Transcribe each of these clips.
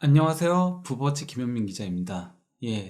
안녕하세요. 부버치 김현민 기자입니다.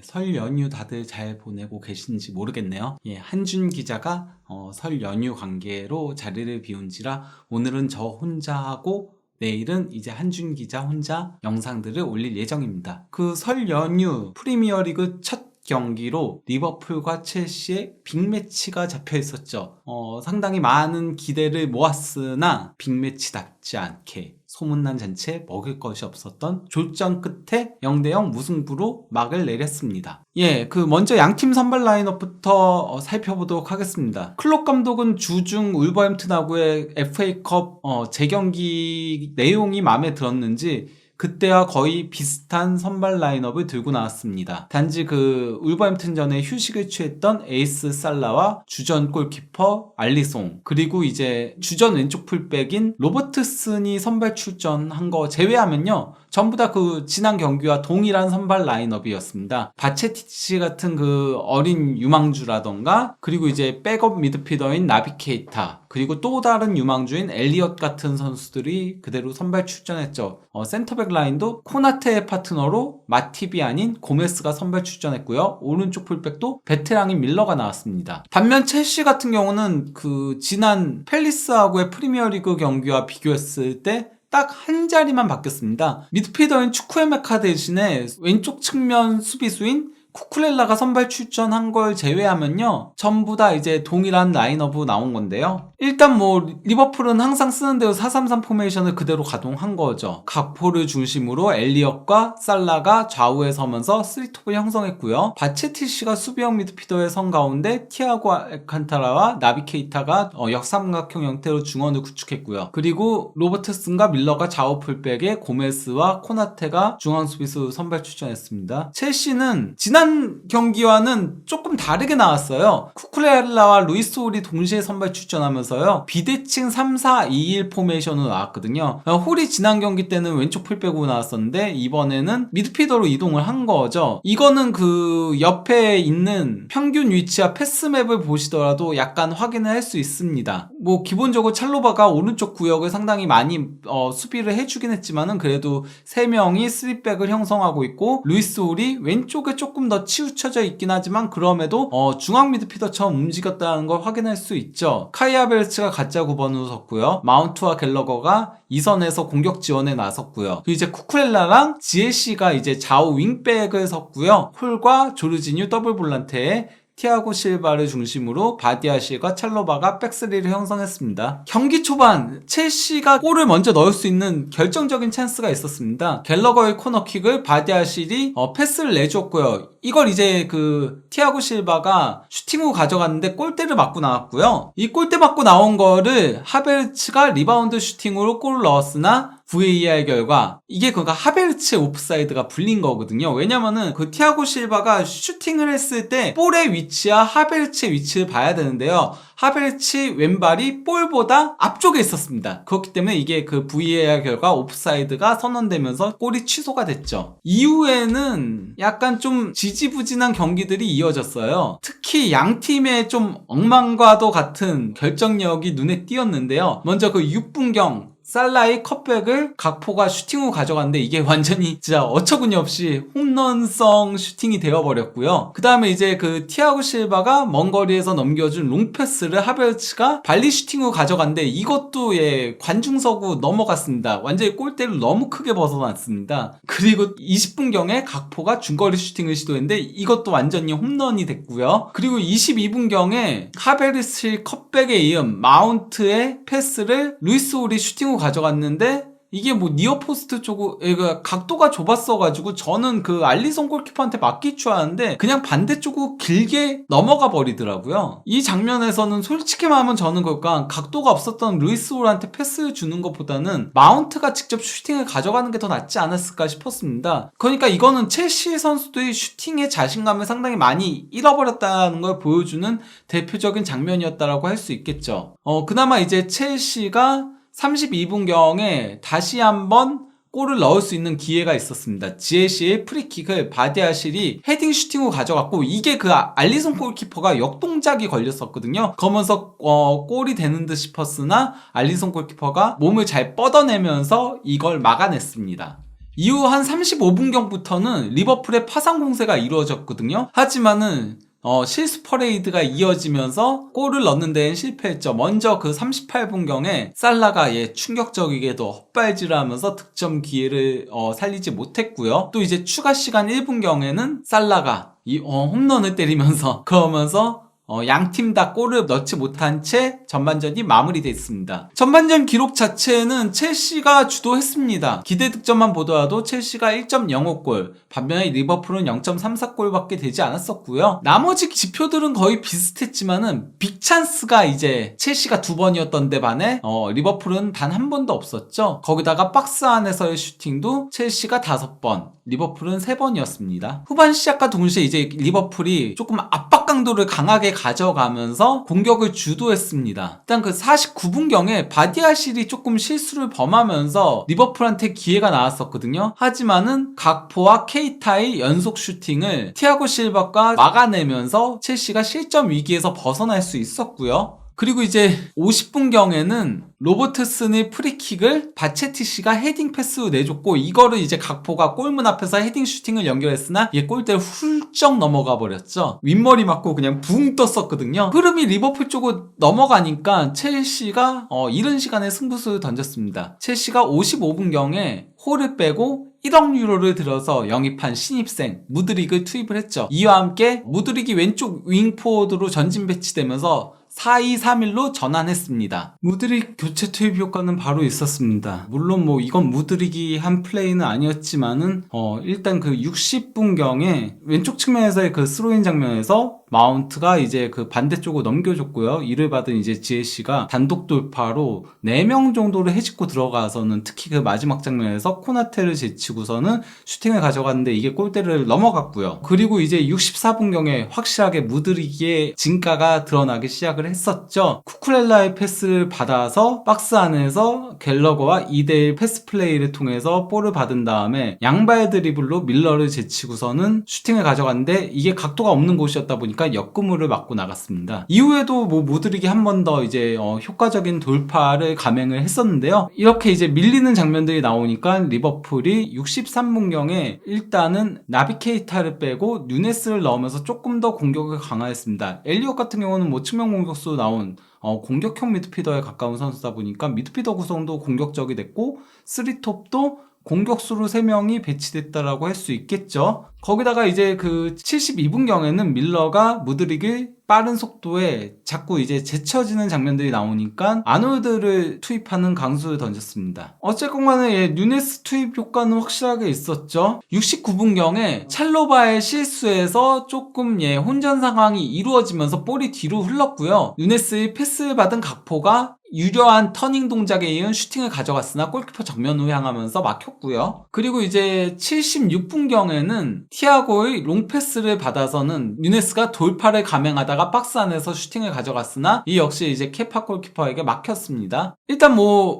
설 연휴 다들 잘 보내고 계신지 모르겠네요. 한준 기자가 설 연휴 관계로 자리를 비운지라 오늘은 저 혼자 하고 내일은 이제 한준 기자 혼자 영상들을 올릴 예정입니다. 그 설 연휴 프리미어리그 첫 경기로 리버풀과 첼시의 빅매치가 잡혀 있었죠. 상당히 많은 기대를 모았으나 빅매치답지 않게 소문난 잔치에 먹을 것이 없었던 졸전 끝에 0대0 무승부로 막을 내렸습니다. 먼저 양팀 선발 라인업부터 살펴보도록 하겠습니다. 클롭 감독은 주중 울버햄튼하고의 FA컵 재경기 내용이 마음에 들었는지 그때와 거의 비슷한 선발 라인업을 들고 나왔습니다. 단지 울버햄튼전에 휴식을 취했던 에이스 살라와 주전 골키퍼 알리송, 그리고 이제 주전 왼쪽 풀백인 로버트슨이 선발 출전한 거 제외하면요, 전부 다 지난 경기와 동일한 선발 라인업이었습니다. 바체티치 같은 어린 유망주라던가, 그리고 이제 백업 미드필더인 나비 케이타, 그리고 또 다른 유망주인 엘리엇 같은 선수들이 그대로 선발 출전했죠. 센터백 라인도 코나테의 파트너로 마팁이 아닌 고메스가 선발 출전했고요. 오른쪽 풀백도 베테랑인 밀러가 나왔습니다. 반면 첼시 같은 경우는 지난 팰리스하고의 프리미어리그 경기와 비교했을 때 딱 한 자리만 바뀌었습니다. 미드필더인 추쿠에메카 대신에 왼쪽 측면 수비수인 쿠쿠렐라가 선발 출전한 걸 제외하면요, 전부 다 이제 동일한 라인업으로 나온 건데요. 일단 리버풀은 항상 쓰는 대로 4-3-3 포메이션을 그대로 가동한 거죠. 각포를 중심으로 엘리엇과 살라가 좌우에 서면서 3톱을 형성했고요. 바체티시가 수비형 미드필더의 선 가운데 티아고 알칸타라와 나비 케이타가 역삼각형 형태로 중원을 구축했고요. 그리고 로버트슨과 밀러가 좌우 풀백에 고메스와 코나테가 중앙 수비수 선발 출전했습니다. 첼시는 지난 경기와는 조금 다르게 나왔어요. 쿠쿠렐라와 루이스 홀이 동시에 선발 출전하면서요, 비대칭 3-4-2-1 포메이션으로 나왔거든요. 홀이 지난 경기 때는 왼쪽 풀백으로 나왔었는데 이번에는 미드필더로 이동을 한 거죠. 이거는 옆에 있는 평균 위치와 패스맵을 보시더라도 약간 확인을 할 수 있습니다. 기본적으로 찰로바가 오른쪽 구역을 상당히 많이 수비를 해주긴 했지만은 그래도 3명이 3백을 형성하고 있고, 루이스 홀이 왼쪽에 조금 더 치우쳐져 있긴 하지만 그럼에도 중앙 미드필더처럼 움직였다는 걸 확인할 수 있죠. 카이 하베르츠가 가짜 9번으로 섰고요. 마운트와 갤러거가 2선에서 공격 지원에 나섰고요. 그리고 이제 쿠쿠렐라랑 지에시가 이제 좌우 윙백을 섰고요. 홀과 조르지뉴 더블 볼란테에 티아고 실바를 중심으로 바디아실과 찰로바가 백스리를 형성했습니다. 경기 초반 첼시가 골을 먼저 넣을 수 있는 결정적인 찬스가 있었습니다. 갤러거의 코너킥을 바디아실이 패스를 내줬고요. 이걸 이제 티아고 실바가 슈팅으로 가져갔는데 골대를 맞고 나왔고요. 이 골대 맞고 나온 거를 하베르츠가 리바운드 슈팅으로 골을 넣었으나 VAR 결과 이게 하베르츠의 오프사이드가 불린 거거든요. 왜냐면은 티아고 실바가 슈팅을 했을 때 볼의 위치와 하베르츠의 위치를 봐야 되는데요. 하베르츠 왼발이 볼보다 앞쪽에 있었습니다. 그렇기 때문에 이게 VAR 결과 오프사이드가 선언되면서 골이 취소가 됐죠. 이후에는 약간 좀 지지부진한 경기들이 이어졌어요. 특히 양 팀의 좀 엉망과도 같은 결정력이 눈에 띄었는데요. 먼저 6분경 살라의 컵백을 각포가 슈팅으로 가져갔는데 이게 완전히 진짜 어처구니 없이 홈런성 슈팅이 되어버렸고요. 그 다음에 이제 티아고 실바가 먼 거리에서 넘겨준 롱패스를 하베르츠가 발리 슈팅으로 가져갔는데 이것도 관중석으로 넘어갔습니다. 완전히 골대를 너무 크게 벗어났습니다. 그리고 20분경에 각포가 중거리 슈팅을 시도했는데 이것도 완전히 홈런이 됐고요. 그리고 22분경에 하베르츠 컵백에 이은 마운트의 패스를 루이스 홀이 슈팅으로 가져갔는데 이게 니어포스트 각도가 좁았어가지고 저는 알리송 골키퍼한테 맡길 줄 알았는데 그냥 반대쪽으로 길게 넘어가 버리더라고요. 이 장면에서는 솔직히 말하면 저는 각도가 없었던 루이스 홀한테 패스를 주는 것보다는 마운트가 직접 슈팅을 가져가는 게 더 낫지 않았을까 싶었습니다. 그러니까 이거는 첼시 선수들이 슈팅의 자신감을 상당히 많이 잃어버렸다는 걸 보여주는 대표적인 장면이었다라고 할 수 있겠죠. 그나마 이제 첼시가 32분경에 다시 한번 골을 넣을 수 있는 기회가 있었습니다. 지에시의 프리킥을 바디아실이 헤딩 슈팅으로 가져갔고 이게 알리송 골키퍼가 역동작이 걸렸었거든요. 그러면서 골이 되는 듯 싶었으나 알리송 골키퍼가 몸을 잘 뻗어내면서 이걸 막아냈습니다. 이후 한 35분경부터는 리버풀의 파상 공세가 이루어졌거든요. 하지만은 실수 퍼레이드가 이어지면서 골을 넣는 데엔 실패했죠. 먼저 그 38분경에 살라가 충격적이게도 헛발질을 하면서 득점 기회를 살리지 못했고요. 또 이제 추가 시간 1분경에는 살라가 홈런을 때리면서 그러면서 양팀 다 골을 넣지 못한 채 전반전이 마무리됐습니다. 전반전 기록 자체는 첼시가 주도했습니다. 기대 득점만 보더라도 첼시가 1.05골, 반면에 리버풀은 0.34골밖에 되지 않았었고요. 나머지 지표들은 거의 비슷했지만은 빅찬스가 이제 첼시가 2번이었던 데 반해 리버풀은 단 한 번도 없었죠. 거기다가 박스 안에서의 슈팅도 첼시가 5번, 리버풀은 3번이었습니다. 후반 시작과 동시에 이제 리버풀이 조금 압박 강도를 강하게 가져가면서 공격을 주도했습니다. 일단 그 49분경에 바디아실이 조금 실수를 범하면서 리버풀한테 기회가 나왔었거든요. 하지만은 각포와 케이타의 연속 슈팅을 티아고 실바가 막아내면서 첼시가 실점 위기에서 벗어날 수 있었고요. 그리고 이제 50분경에는 로버트슨의 프리킥을 바체티시가 헤딩 패스로 내줬고, 이거를 이제 각포가 골문 앞에서 헤딩 슈팅을 연결했으나 이게 골대를 훌쩍 넘어가 버렸죠. 윗머리 맞고 그냥 붕 떴었거든요. 흐름이 리버풀 쪽으로 넘어가니까 첼시가 이른 시간에 승부수를 던졌습니다. 첼시가 55분경에 홀을 빼고 1억 유로를 들여서 영입한 신입생 무드릭을 투입을 했죠. 이와 함께 무드릭이 왼쪽 윙포워드로 전진 배치되면서 4-2-3-1로 전환했습니다. 무드릭 교체 투입 효과는 바로 있었습니다. 물론 이건 무드릭이 한 플레이는 아니었지만은 일단 그 60분경에 왼쪽 측면에서의 그 스로인 장면에서 마운트가 이제 그 반대쪽으로 넘겨줬고요. 이를 받은 이제 지에시가 단독 돌파로 4명 정도를 해집고 들어가서는, 특히 그 마지막 장면에서 코나테를 제치고서는 슈팅을 가져갔는데 이게 골대를 넘어갔고요. 그리고 이제 64분경에 확실하게 무드릭의 진가가 드러나기 시작을 했었죠. 쿠쿠렐라의 패스를 받아서 박스 안에서 갤러거와 2대1 패스 플레이를 통해서 볼을 받은 다음에 양발 드리블로 밀러를 제치고서는 슈팅을 가져갔는데 이게 각도가 없는 곳이었다 보니까 역구물을 맞고 나갔습니다. 이후에도 무드릭이 한 번 더 이제 효과적인 돌파를 감행을 했었는데요. 이렇게 이제 밀리는 장면들이 나오니까 리버풀이 63분경에 일단은 나비 케이타를 빼고 누네스를 넣으면서 조금 더 공격을 강화했습니다. 엘리엇 같은 경우는 측면 공격수로 나온 공격형 미드필더에 가까운 선수다 보니까 미드필더 구성도 공격적이 됐고 3톱도 공격수로 3명이 배치됐다라고 할 수 있겠죠. 거기다가 이제 그 72분경에는 밀러가 무드릭을 빠른 속도에 자꾸 이제 제쳐지는 장면들이 나오니까 아놀드를 투입하는 강수를 던졌습니다. 어쨌건 간에 누네스 투입 효과는 확실하게 있었죠. 69분경에 찰로바의 실수에서 조금 혼전 상황이 이루어지면서 볼이 뒤로 흘렀고요. 누네스의 패스를 받은 각포가 유려한 터닝 동작에 이은 슈팅을 가져갔으나 골키퍼 정면으로 향하면서 막혔고요. 그리고 이제 76분경에는 티아고의 롱패스를 받아서는 누네스가 돌파를 감행하다가 박스 안에서 슈팅을 가져갔으나 이 역시 이제 케파 골키퍼에게 막혔습니다. 일단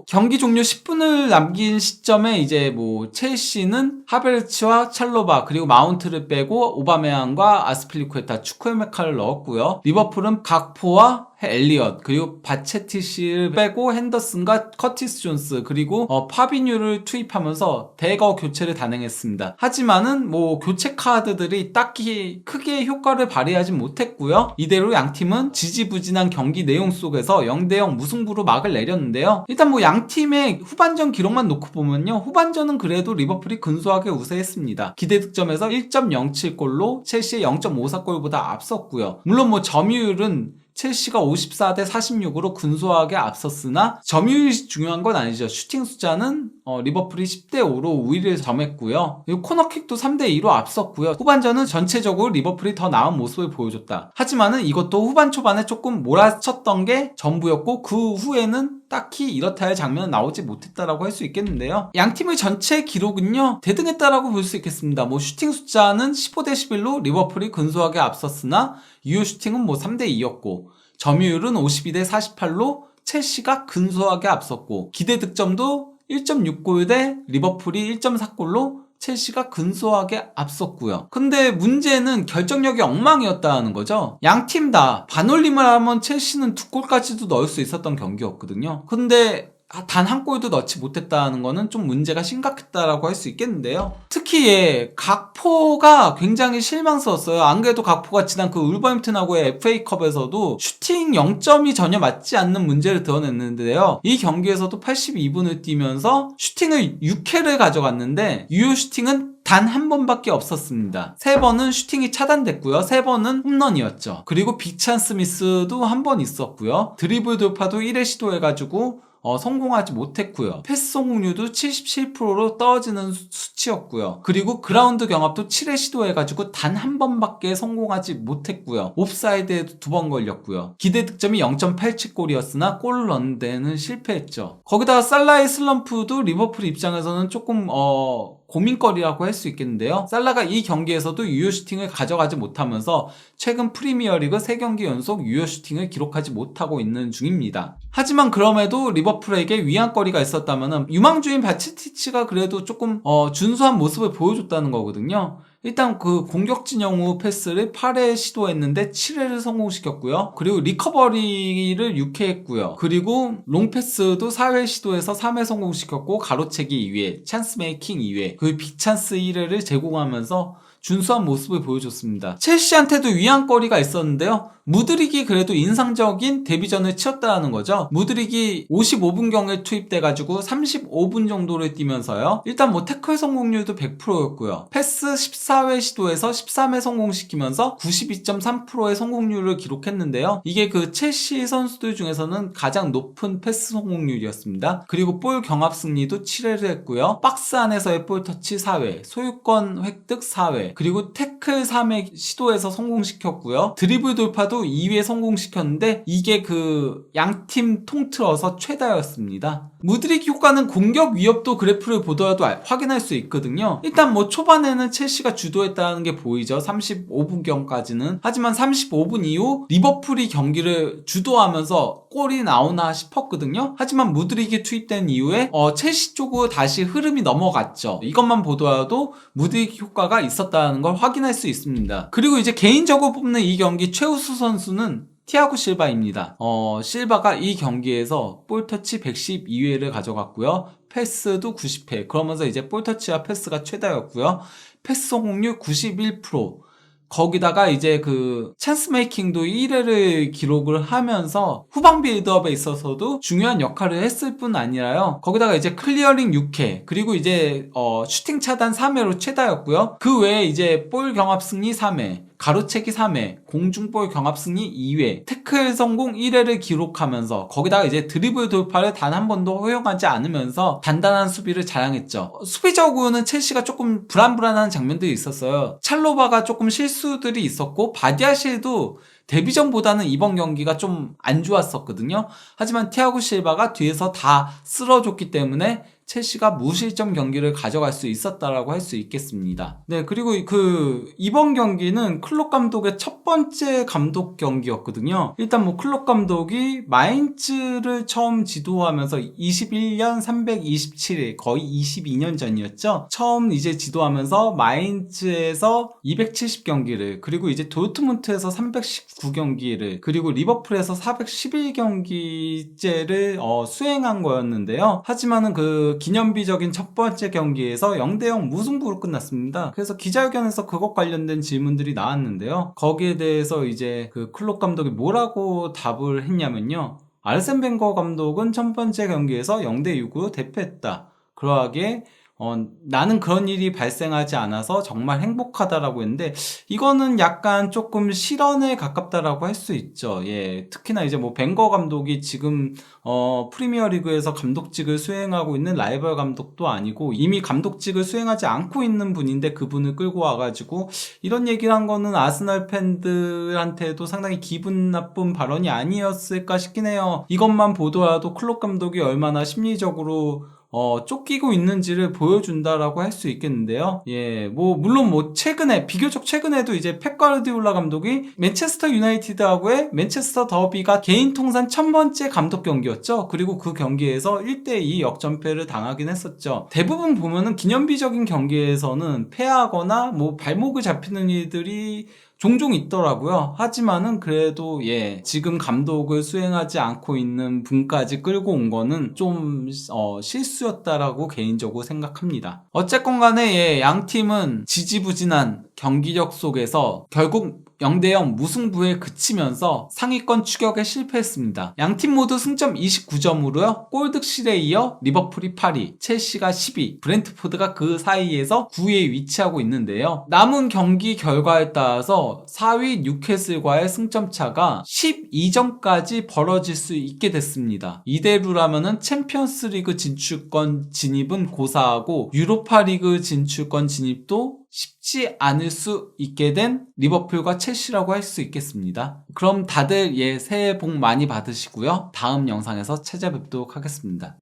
경기 종료 10분을 남긴 시점에 이제 첼시는 하베르츠와 찰로바 그리고 마운트를 빼고 오바메양과 아스필리쿠에타, 추크웨메카를 넣었고요. 리버풀은 각포와 엘리엇 그리고 바체티시를 빼고 핸더슨과 커티스 존스 그리고 파비뉴를 투입하면서 대거 교체를 단행했습니다. 하지만은 교체 카드들이 딱히 크게 효과를 발휘하지 못했고요. 이대로 양팀은 지지부진한 경기 내용 속에서 0대0 무승부로 막을 내렸는데요. 일단 양팀의 후반전 기록만 놓고 보면요, 후반전은 그래도 리버풀이 근소하게 우세했습니다. 기대 득점에서 1.07골로 첼시의 0.54골보다 앞섰고요. 물론 점유율은 첼시가 54대 46으로 근소하게 앞섰으나 점유율이 중요한 건 아니죠. 슈팅 숫자는 리버풀이 10대 5로 우위를 점했고요. 그리고 코너킥도 3대 2로 앞섰고요. 후반전은 전체적으로 리버풀이 더 나은 모습을 보여줬다. 하지만은 이것도 후반 초반에 조금 몰아쳤던 게 전부였고 그 후에는 딱히 이렇다 할 장면은 나오지 못했다라고 할 수 있겠는데요. 양팀의 전체 기록은요, 대등했다라고 볼 수 있겠습니다. 슈팅 숫자는 15대 11로 리버풀이 근소하게 앞섰으나 유효 슈팅은 3대 2였고 점유율은 52대 48로 첼시가 근소하게 앞섰고 기대 득점도 1.6골 대 리버풀이 1.4골로 첼시가 근소하게 앞섰고요. 근데 문제는 결정력이 엉망이었다는 거죠. 양팀 다 반올림을 하면 첼시는 2골까지도 넣을 수 있었던 경기였거든요. 근데 단 한 골도 넣지 못했다는 거는 좀 문제가 심각했다라고 할 수 있겠는데요. 특히 각포가 굉장히 실망스러웠어요. 안 그래도 각포가 지난 그 울버햄튼하고의 FA컵에서도 슈팅 0점이 전혀 맞지 않는 문제를 드러냈는데요. 이 경기에서도 82분을 뛰면서 슈팅을 6회를 가져갔는데 유효 슈팅은 단 한 번밖에 없었습니다. 3번은 슈팅이 차단됐고요. 3번은 홈런이었죠. 그리고 빅찬 스미스도 한 번 있었고요. 드리블 돌파도 1회 시도해가지고 성공하지 못했고요. 패스 성공률도 77%로 떨어지는 수치였고요. 그리고 그라운드 경합도 7회 시도해가지고 단 한 번밖에 성공하지 못했고요. 옵사이드에도 2번 걸렸고요. 기대 득점이 0.87골이었으나 골 넣는 데는 실패했죠. 거기다가 살라의 슬럼프도 리버풀 입장에서는 조금 고민거리라고 할 수 있겠는데요. 살라가 이 경기에서도 유효 슈팅을 가져가지 못하면서 최근 프리미어리그 3경기 연속 유효 슈팅을 기록하지 못하고 있는 중입니다. 하지만 그럼에도 리버풀에게 위안거리가 있었다면 유망주인 바치티치가 그래도 조금 준수한 모습을 보여줬다는 거거든요. 일단 그 공격 진영 후 패스를 8회 시도했는데 7회를 성공시켰고요. 그리고 리커버리를 6회 했고요. 그리고 롱패스도 4회 시도해서 3회 성공시켰고 가로채기 2회, 찬스 메이킹 2회, 그 빅찬스 1회를 제공하면서 준수한 모습을 보여줬습니다. 첼시한테도 위안거리가 있었는데요. 무드릭이 그래도 인상적인 데뷔전을 치렀다는 거죠. 무드릭이 55분경에 투입돼가지고 35분 정도를 뛰면서요. 일단 태클 성공률도 100%였고요. 패스 14회 시도에서 13회 성공시키면서 92.3%의 성공률을 기록했는데요. 이게 그 첼시 선수들 중에서는 가장 높은 패스 성공률이었습니다. 그리고 볼 경합 승리도 7회를 했고요. 박스 안에서의 볼 터치 4회, 소유권 획득 4회, 그리고 태클 3회 시도해서 성공시켰고요. 드리블 돌파도 2회 성공시켰는데 이게 그 양팀 통틀어서 최다였습니다. 무드릭 효과는 공격 위협도 그래프를 보더라도 확인할 수 있거든요. 일단 초반에는 첼시가 주도했다는 게 보이죠. 35분경까지는. 하지만 35분 이후 리버풀이 경기를 주도하면서 골이 나오나 싶었거든요. 하지만 무드릭이 투입된 이후에 첼시 쪽으로 다시 흐름이 넘어갔죠. 이것만 보더라도 무드릭 효과가 있었다는 걸 확인할 수 있습니다. 그리고 이제 개인적으로 뽑는 이 경기 최우수 선수는 티아고 실바입니다. 실바가 이 경기에서 볼터치 112회를 가져갔고요. 패스도 90회. 그러면서 이제 볼터치와 패스가 최다였고요. 패스 성공률 91%. 거기다가 이제 그 찬스 메이킹도 1회를 기록을 하면서 후방 빌드업에 있어서도 중요한 역할을 했을 뿐 아니라요. 거기다가 이제 클리어링 6회, 그리고 이제 슈팅 차단 3회로 최다였고요. 그 외에 이제 볼 경합 승리 3회, 가로채기 3회, 공중볼 경합 승리 2회, 태클 성공 1회를 기록하면서 거기다가 이제 드리블 돌파를 단 한 번도 허용하지 않으면서 단단한 수비를 자랑했죠. 수비적으로는 첼시가 조금 불안불안한 장면들이 있었어요. 찰로바가 조금 실수들이 있었고 바디아실도 데뷔전보다는 이번 경기가 좀 안 좋았었거든요. 하지만 티아고 실바가 뒤에서 다 쓸어줬기 때문에 첼시가 무실점 경기를 가져갈 수 있었다라고 할 수 있겠습니다. 네, 그리고 이번 경기는 클롭 감독의 첫 번째 감독 경기였거든요. 일단 클롭 감독이 마인츠를 처음 지도하면서 21년 327일, 거의 22년 전이었죠. 처음 이제 지도하면서 마인츠에서 270경기를, 그리고 이제 도르트문트에서 319경기를, 그리고 리버풀에서 411경기째를 수행한 거였는데요. 하지만은 기념비적인 첫 번째 경기에서 0대0 무승부로 끝났습니다. 그래서 기자회견에서 그것 관련된 질문들이 나왔는데요. 거기에 대해서 이제 클롭 감독이 뭐라고 답을 했냐면요. 아르센 벵거 감독은 첫 번째 경기에서 0대6으로 대패했다. 그러하기에 나는 그런 일이 발생하지 않아서 정말 행복하다라고 했는데, 이거는 약간 조금 실언에 가깝다라고 할 수 있죠. 예, 특히나 이제 벵거 감독이 지금 프리미어리그에서 감독직을 수행하고 있는 라이벌 감독도 아니고 이미 감독직을 수행하지 않고 있는 분인데 그분을 끌고 와가지고 이런 얘기를 한 거는 아스널 팬들한테도 상당히 기분 나쁜 발언이 아니었을까 싶긴 해요. 이것만 보더라도 클롭 감독이 얼마나 심리적으로 쫓기고 있는지를 보여준다라고 할 수 있겠는데요. 예, 물론 비교적 최근에도 이제 펩 가르디올라 감독이 맨체스터 유나이티드하고의 맨체스터 더비가 개인 통산 1000번째 감독 경기였죠. 그리고 그 경기에서 1대2 역전패를 당하긴 했었죠. 대부분 보면은 기념비적인 경기에서는 패하거나 발목을 잡히는 일들이 종종 있더라고요. 하지만은 그래도 지금 감독을 수행하지 않고 있는 분까지 끌고 온 거는 좀 실수였다라고 개인적으로 생각합니다. 어쨌건 간에 양 팀은 지지부진한 경기력 속에서 결국 0대0 무승부에 그치면서 상위권 추격에 실패했습니다. 양팀 모두 승점 29점으로요. 골득실에 이어 리버풀이 8위, 첼시가 10위, 브렌트포드가 그 사이에서 9위에 위치하고 있는데요. 남은 경기 결과에 따라서 4위 뉴캐슬과의 승점 차가 12점까지 벌어질 수 있게 됐습니다. 이대로라면은 챔피언스리그 진출권 진입은 고사하고 유로파리그 진출권 진입도 쉽지 않을 수 있게 된 리버풀과 첼시라고 할 수 있겠습니다. 그럼 다들 새해 복 많이 받으시고요. 다음 영상에서 찾아뵙도록 하겠습니다.